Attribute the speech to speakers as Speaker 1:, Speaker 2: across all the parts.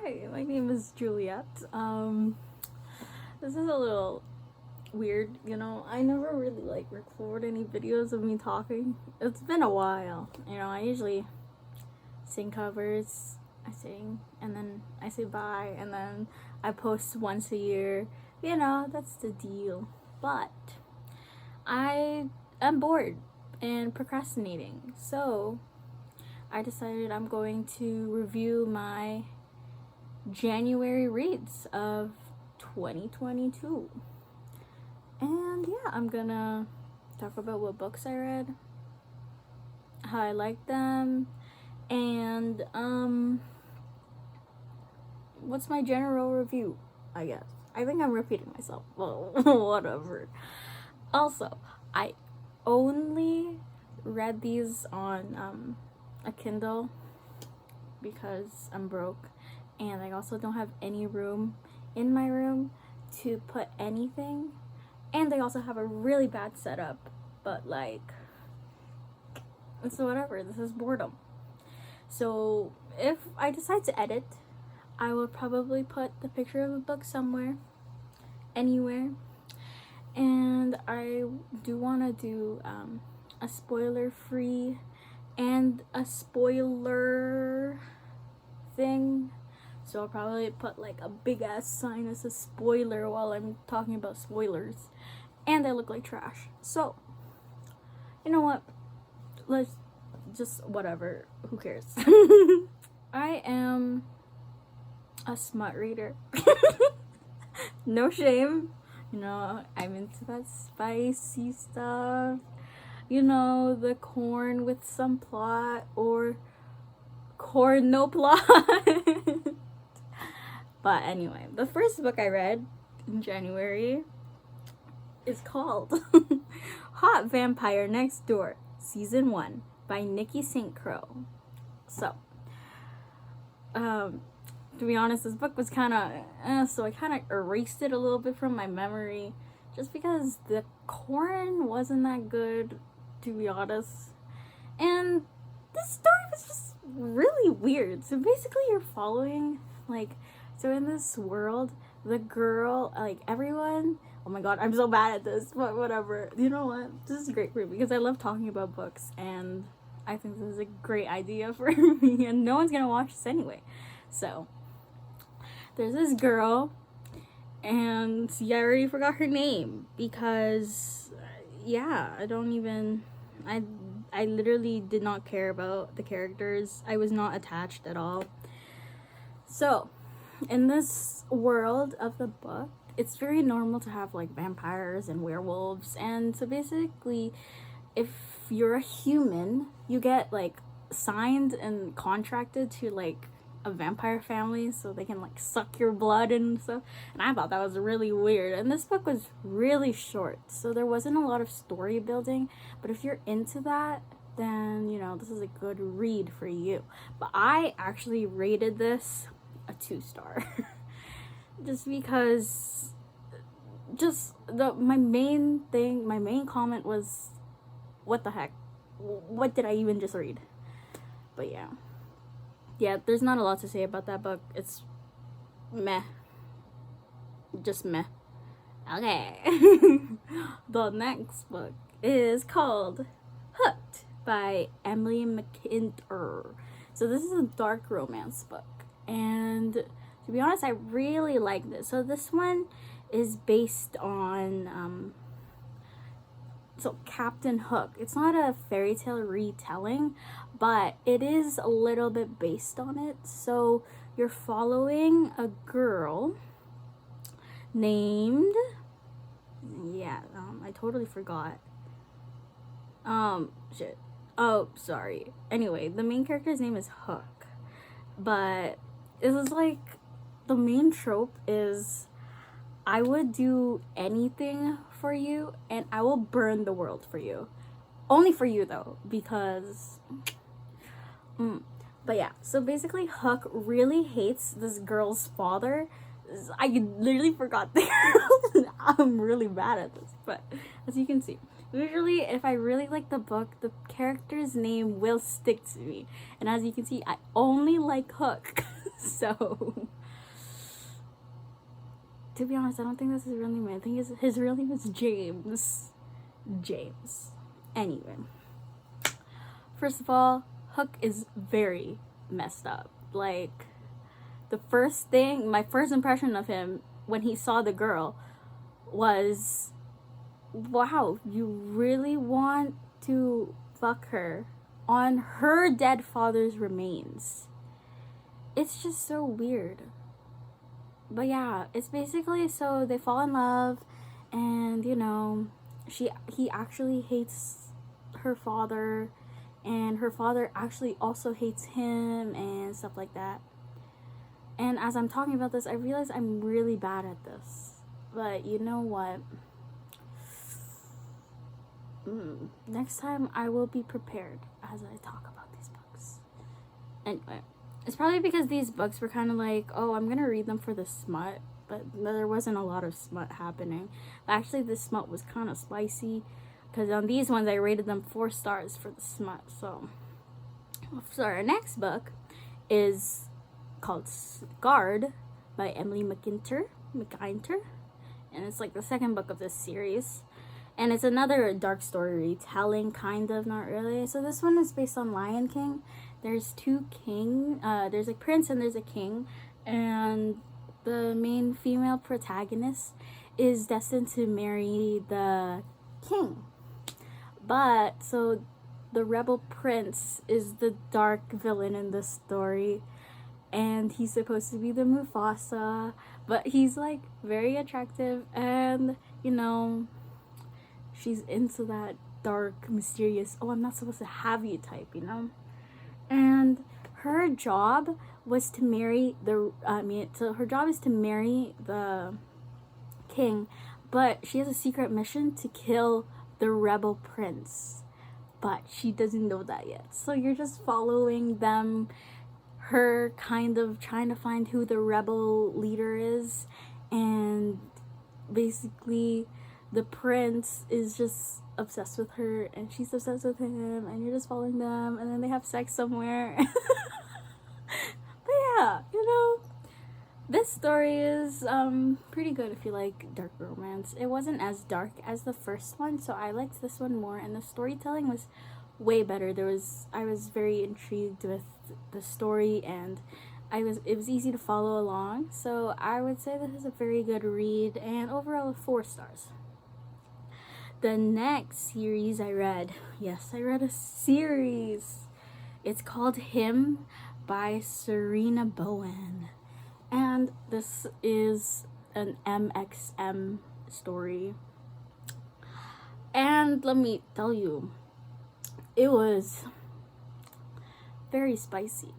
Speaker 1: Hi, my name is Juliet. This is a little weird, I never really record any videos of me talking. It's been a while. I usually sing covers, I sing, and then I say bye, and then I post once a year. That's the deal. But I am bored and procrastinating, so I decided I'm going to review my January reads of 2022. And yeah, I'm gonna talk about what books I read, how I liked them, and what's my general review, I guess. I think I'm repeating myself. Well, whatever. Also, I only read these on a Kindle because I'm broke, and I also don't have any room in my room to put anything, and they also have a really bad setup, but it's whatever. This is boredom. So if I decide to edit, I will probably put the picture of a book somewhere, anywhere, and I do want to do a spoiler free and a spoiler thing. So I'll probably put a big ass sign as a spoiler while I'm talking about spoilers. And I look like trash. So, you know what? Let's just whatever. Who cares? I am a smut reader. No shame. I'm into that spicy stuff. The corn with some plot, or corn no plot. But anyway, the first book I read in January is called Hot Vampire Next Door, Season 1 by Nikki St. Crow. So, to be honest, this book was kind of, so I kind of erased it a little bit from my memory, just because the corn wasn't that good, to be honest. And this story was just really weird. So basically you're following, so in this world, the girl, everyone, oh my god, I'm so bad at this, but whatever. You know what? This is great for me because I love talking about books, and I think this is a great idea for me, and no one's gonna watch this anyway. So, there's this girl, and I already forgot her name because, I literally did not care about the characters. I was not attached at all. So, in this world of the book, it's very normal to have vampires and werewolves, and so basically if you're a human, you get signed and contracted to a vampire family so they can suck your blood and stuff. And I thought that was really weird, and this book was really short, so there wasn't a lot of story building, but if you're into that, then this is a good read for you. But I actually rated this a 2-star. Just because my main comment was, what the heck, what did I even just read? But yeah, there's not a lot to say about that book. It's meh, just meh. Okay. The next book is called Hooked by Emily McIntyre. So this is a dark romance book, and to be honest, I really like this. So this one is based on Captain Hook. It's not a fairy tale retelling, but it is a little bit based on it. So you're following a girl named, I totally forgot. Shit. Oh, sorry. Anyway, the main character's name is Hook, but it was the main trope is, I would do anything for you, and I will burn the world for you. Only for you, though, because... But yeah, so basically Hook really hates this girl's father. I literally forgot I'm really bad at this, but as you can see, usually if I really like the book, the character's name will stick to me. And as you can see, I only like Hook. So to be honest, I don't think that's his real name. I think his real name is James. Anyway, first of all, Hook is very messed up. Like, my first impression of him when he saw the girl was, wow, you really want to fuck her on her dead father's remains. It's just so weird. But yeah, it's basically, so they fall in love, and you know, he actually hates her father, and her father actually also hates him and stuff like that. And as I'm talking about this, I realize I'm really bad at this. But you know what? Next time I will be prepared as I talk about these books. Anyway, it's probably because these books were kind of like, oh, I'm going to read them for the smut. But there wasn't a lot of smut happening. But actually, the smut was kind of spicy. Because on these ones, I rated them 4 stars for the smut. So our next book is called Guard by Emily McIntyre, and it's like the second book of this series, and it's another dark story retelling, kind of, not really. So this one is based on Lion King. There's 2 there's a prince and there's a king, and the main female protagonist is destined to marry the king. But so the rebel prince is the dark villain in this story, and he's supposed to be the Mufasa, but he's like very attractive, and you know, she's into that dark, mysterious, oh, I'm not supposed to have you type, you know. And her job was to marry her job is to marry the king, but she has a secret mission to kill the rebel prince, but she doesn't know that yet. So you're just following them, her kind of trying to find who the rebel leader is, and basically the prince is just obsessed with her and she's obsessed with him, and you're just following them, and then they have sex somewhere. But yeah, you know, this story is pretty good if you like dark romance. It wasn't as dark as the first one, so I liked this one more, and the storytelling was way better. I was very intrigued with the story, and it was easy to follow along. So I would say this is a very good read, and overall 4 stars. The next series I read, yes, I read a series. It's called Him by Serena Bowen. And this is an MXM story. And let me tell you, it was very spicy.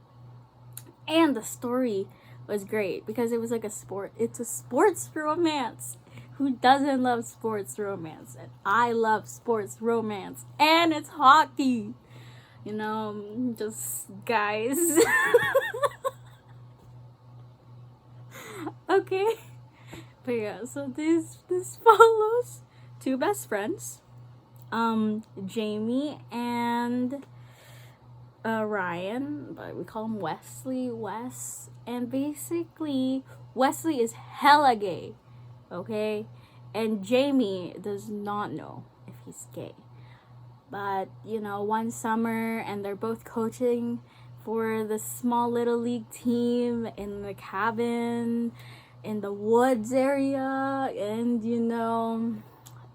Speaker 1: And the story was great because it was like it's a sports romance. Who doesn't love sports romance? And I love sports romance. And it's hockey. You know, just guys. Okay. But yeah, so this follows 2 best friends. Jamie and Ryan, but we call him Wes. And basically, Wesley is hella gay. Okay? And Jamie does not know if he's gay. But, you know, one summer, and they're both coaching for the small little league team in the cabin in the woods area, and you know,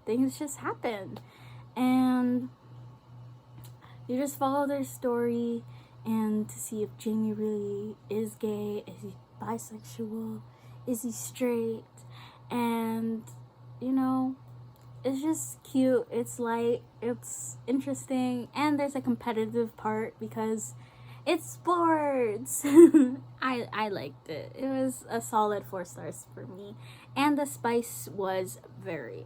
Speaker 1: things just happen, and you just follow their story and to see if Jamie really is gay, is he bisexual, is he straight, and you know, it's just cute, it's light, it's interesting, and there's a competitive part because it's sports. I liked it. It was a solid 4 stars for me. And the spice was very.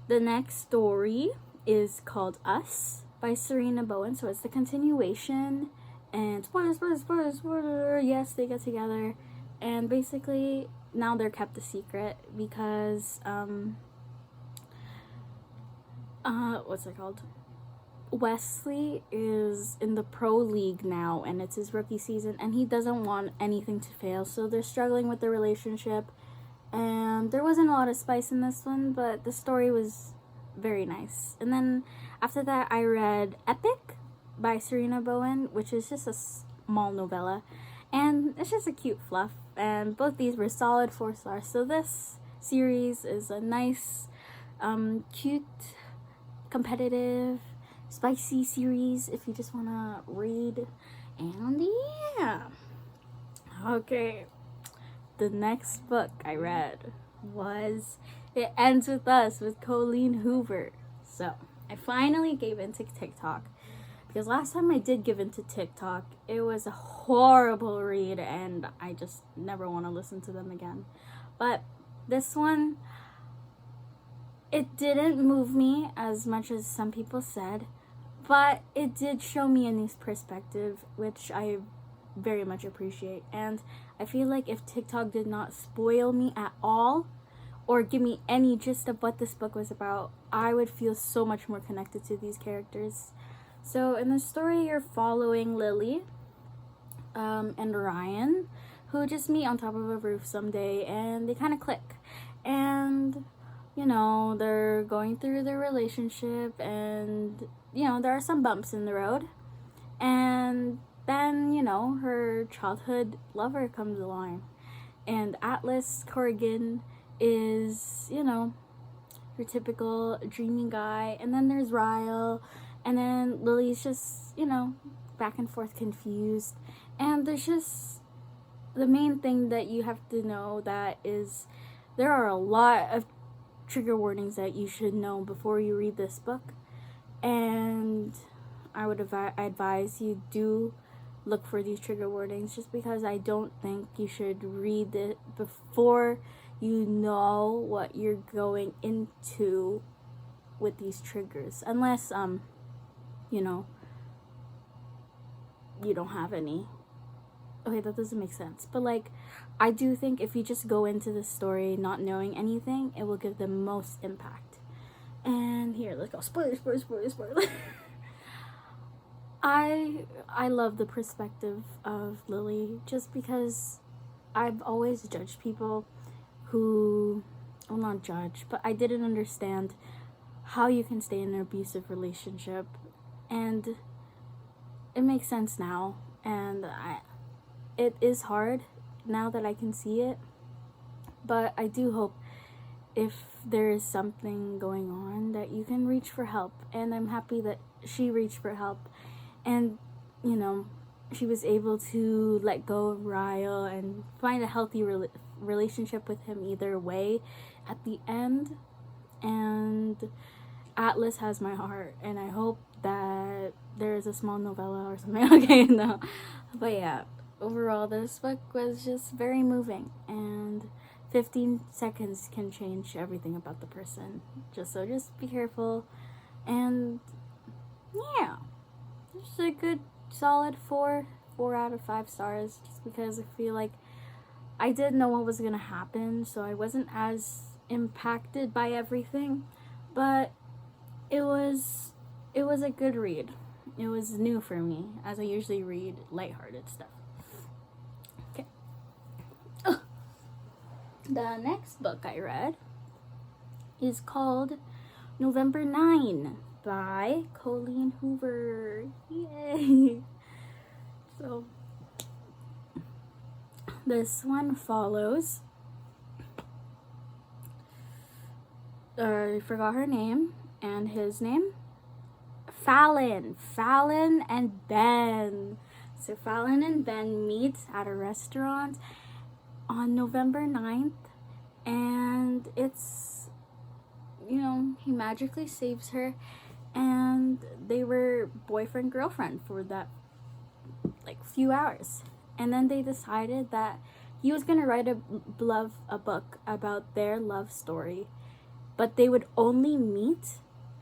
Speaker 1: The next story is called Us by Serena Bowen. So it's the continuation. And spoiler. Yes, they get together. And basically, now they're kept a secret because, what's it called? Wesley is in the pro league now, and it's his rookie season, and he doesn't want anything to fail, so they're struggling with the relationship. And there wasn't a lot of spice in this one, but the story was very nice. And then after that, I read Epic by Serena Bowen, which is just a small novella, and it's just a cute fluff, and both these were solid 4 stars. So this series is a nice, cute, competitive, spicy series if you just want to read. And yeah, okay, the next book I read was It Ends With Us with Colleen Hoover. So I finally gave into TikTok, because last time I did give into TikTok, it was a horrible read, and I just never want to listen to them again. But this one, it didn't move me as much as some people said, but it did show me a new perspective, which I very much appreciate. And I feel like if TikTok did not spoil me at all, or give me any gist of what this book was about, I would feel so much more connected to these characters. So in the story, you're following Lily and Ryan, who just meet on top of a roof someday, and they kind of click. And, you know, they're going through their relationship, and, you know, there are some bumps in the road. And then, you know, her childhood lover comes along. And Atlas Corrigan is, you know, your typical dreamy guy. And then there's Ryle. And then Lily's just, you know, back and forth confused. And there's just, the main thing that you have to know that is there are a lot of trigger warnings that you should know before you read this book. And I would advise you do look for these trigger warnings, just because I don't think you should read it before you know what you're going into with these triggers. Unless, you know, you don't have any. Okay, that doesn't make sense. But, like, I do think if you just go into the story not knowing anything, it will give the most impact. And here, let's go. Spoiler. I love the perspective of Lily, just because I've always judged people who, well, not judge, but I didn't understand how you can stay in an abusive relationship. And it makes sense now, and it is hard now that I can see it, but I do hope if there is something going on that you can reach for help. And I'm happy that she reached for help, and, you know, she was able to let go of Ryle and find a healthy relationship with him either way at the end. And Atlas has my heart, and I hope that there is a small novella or something. Okay, no. But yeah, overall, this book was just very moving, and 15 seconds can change everything about the person. Just be careful. And yeah, just a good solid 4 out of 5 stars, just because I feel like I didn't know what was gonna happen, so I wasn't as impacted by everything, but it was a good read. It was new for me, as I usually read lighthearted stuff. Okay. The next book I read is called November 9 by Colleen Hoover. Yay! So, this one follows, I forgot her name and his name, Fallon and Ben. So Fallon and Ben meet at a restaurant on November 9th, and it's, you know, he magically saves her, and they were boyfriend girlfriend for that, like, few hours. And then they decided that he was going to write a book about their love story, but they would only meet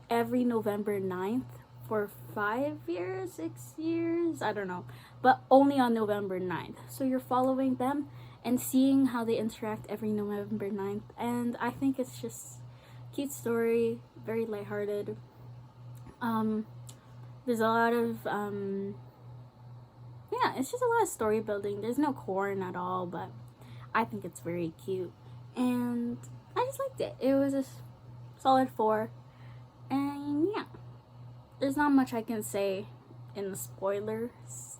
Speaker 1: every November 9th for 5 years, 6 years, I don't know, but only on November 9th. So you're following them and seeing how they interact every November 9th. And I think it's just a cute story, very lighthearted. There's a lot of yeah, it's just a lot of story building. There's no corn at all, but I think it's very cute, and I just liked it. It was a solid 4, and yeah, there's not much I can say in the spoilers,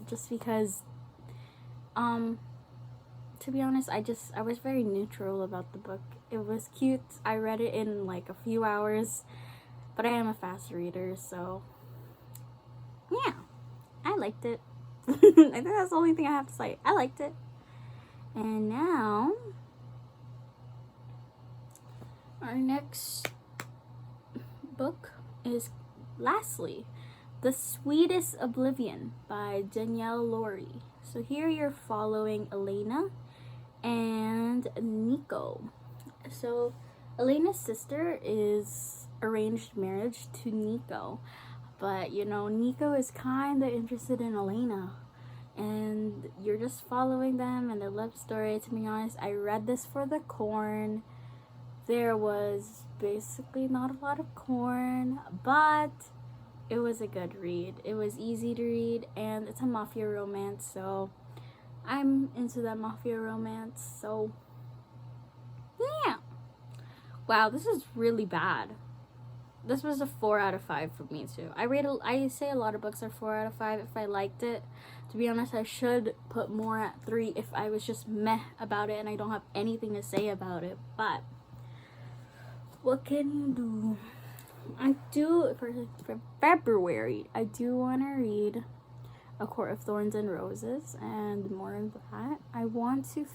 Speaker 1: just because to be honest, I was very neutral about the book. It was cute. I read it in like a few hours, but I am a fast reader, so yeah, I liked it. I think that's the only thing I have to say. I liked it. And now, our next book is lastly The Sweetest Oblivion by Danielle Laurie. So here you're following Elena and Nico. So Elena's sister is arranged marriage to Nico, but you know, Nico is kind of interested in Elena, and you're just following them and their love story. To be honest, I read this for the corn. There was basically not a lot of corn, but it was a good read. It was easy to read, and it's a mafia romance, so I'm into that mafia romance. So yeah. Wow, this is really bad. This was a 4 out of 5 for me too. I say a lot of books are 4 out of 5 if I liked it. To be honest, I should put more at 3 if I was just meh about it and I don't have anything to say about it. But what can you do? I do for February. I do want to read A Court of Thorns and Roses and more of that. I want to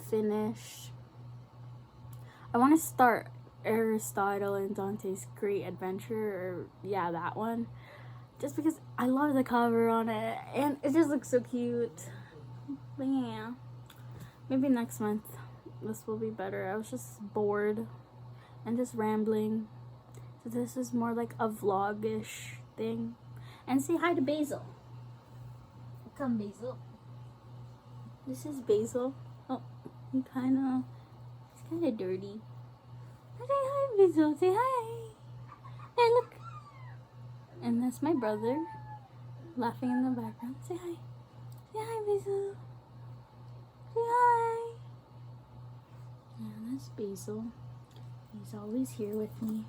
Speaker 1: start Aristotle and Dante's Great Adventure, or yeah, that one, just because I love the cover on it and it just looks so cute. But yeah, maybe next month this will be better. I was just bored and just rambling, so this is more like a vlog-ish thing. And say hi to Basil. Come, Basil. This is Basil. Oh, he's kind of dirty. Say hi, Basil. Say hi. Hey, look. And that's my brother laughing in the background. Say hi. Say hi, Basil. Say hi. Yeah, that's Basil. He's always here with me.